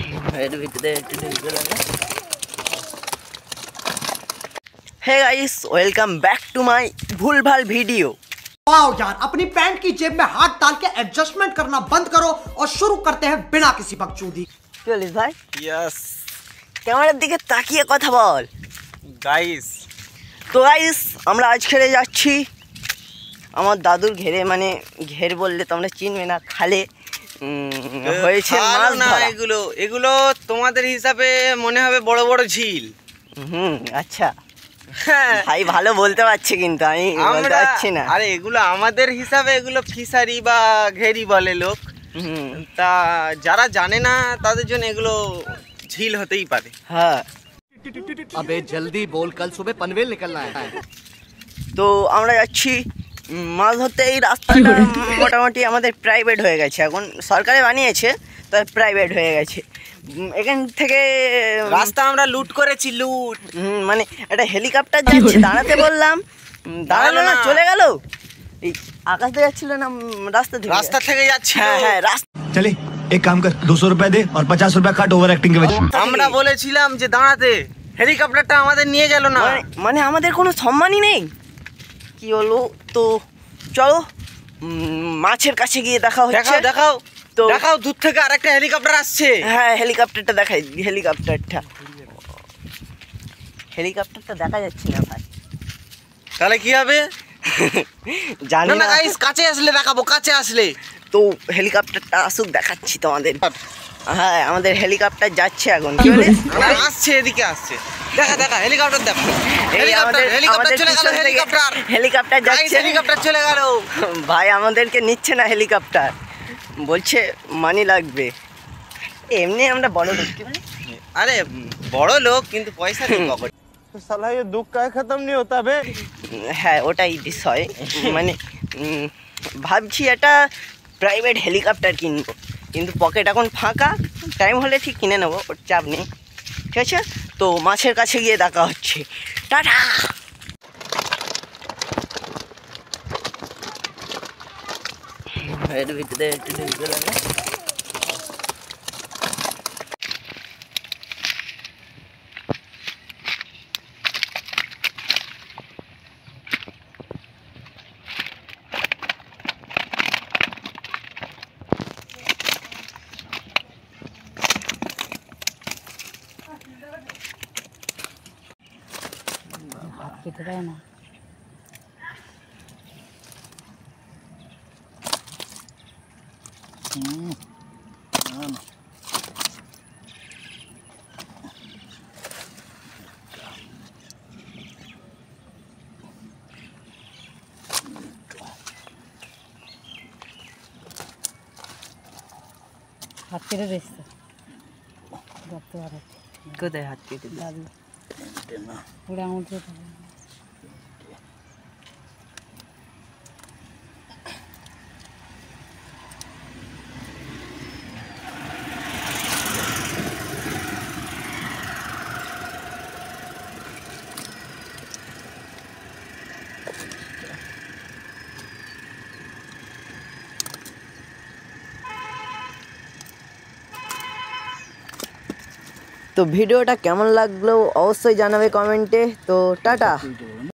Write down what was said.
Hey guys, welcome back to my भूल भाल video. आओ यार, अपनी पैंट की जेब में हाथ डाल के एडजस्टमेंट करना बंद करो और शुरू करते हैं बिना किसी बकचोदी। चलिस भाई, यस ক্যামেরার দিকে তাকিয়ে কথা বল। গাইস, তো গাইস, আমরা আজ খেলে যাচ্ছি আমার দাদুর ঘেরে, মানে ঘের বললে তোমরা চিনবে না, খালে হয়েছে মাছ না ধরা। এগুলো তোমাদের হিসাবে মনে হবে বড় বড় ঝিল। আচ্ছা ভাই, ভালো বলতে পারছে কিন্তু আমি বলতে পারছি না। আরে এগুলো আমাদের হিসাবে এগুলো ফিশারি বা ঘেরি বলে লোক। তা যারা জানে না তাদের জন্য এগুলো ঝিল হতেই পারে। হ্যাঁ, अबे जल्दी बोल, कल सुबह पनवेल निकलना है। তো আমরা যাচ্ছি মাছ ধরতে। এই রাস্তাটা মোটামুটি আমাদের প্রাইভেট হয়ে গেছে, এখন সরকারে বানিয়েছে, তবে প্রাইভেট হয়ে গেছে। এখান থেকে রাস্তা আমরা লুট করেছি, লুট। মানে একটা হেলিকপ্টার যাচ্ছে, দাঁড়াতে বললাম, দাঁড়ালো না, চলে গেল। এই আকাশ দিয়ে যাচ্ছিল না, রাস্তা থেকে যাচ্ছিল। হ্যাঁ হ্যাঁ, রাস্তা। चले एक काम कर, 200 रुपए दे और 50 रुपए काट ओवर एक्टिंग के वजह। আমরা বলেছিলাম যে দাঁড়াতে, হেলিকপ্টারটা আমাদের নিয়ে গেল না। মানে আমাদের কোনো সম্মানই নেই, কি হলো? তো চলো মাছের কাছে গিয়ে দেখা হচ্ছে। দেখাও তো দেখাও, দূর থেকে আরেকটা হেলিকপ্টার আসছে। হ্যাঁ, হেলিকপ্টারটা দেখাই। হেলিকপ্টারটা দেখা যাচ্ছে না ভাই। তাহলে কি হবে জানি না না গাইস, কাছে আসলে দেখাবো, কাছে আসলে। তো হেলিকপ্টারটা আসুক, দেখাচ্ছি তোমাদের। হ্যাঁ, আমাদের হেলিকপ্টার যাচ্ছে এখন। কি বলে? আসছে, এদিকে আসছে। দেখা হেলিকপ্টার দেখা। এই আমাদের চলে গেল, হেলিকপ্টার যাচ্ছে। হেলিকপ্টার চলে গেল ভাই, আমাদেরকে নিচ্ছে না হেলিকপ্টার, বলছে মানি লাগবে। এমনি আমরা বড় লোক, কি বলে? আরে বড় লোক, কিন্তু পয়সা নেই পকেটে। साला ये दुख का खत्म नहीं होता बे। হ্যাঁ, ওটাই বিষয়। মানে ভাবছি একটা প্রাইভেট হেলিকপ্টার কিনবো, কিন্তু পকেট এখন ফাঁকা। টাইম হলে ঠিক কিনে নেবো, ওর চাপ নেই। ঠিক আছে, তো মাছের কাছে গিয়ে দেখা হচ্ছে। টাটা। এর ভিতরে একটু ঢুকে লাগে। খেতে পারে না। হাত কেটে দিচ্ছে, দেখতে পারে। কোথায় হাত কেটে? দাদু পুরো আঙুল দিয়ে তো ভিডিওটা কেমন লাগলো অবশ্যই জানাবে কমেন্টে। তো টাটা।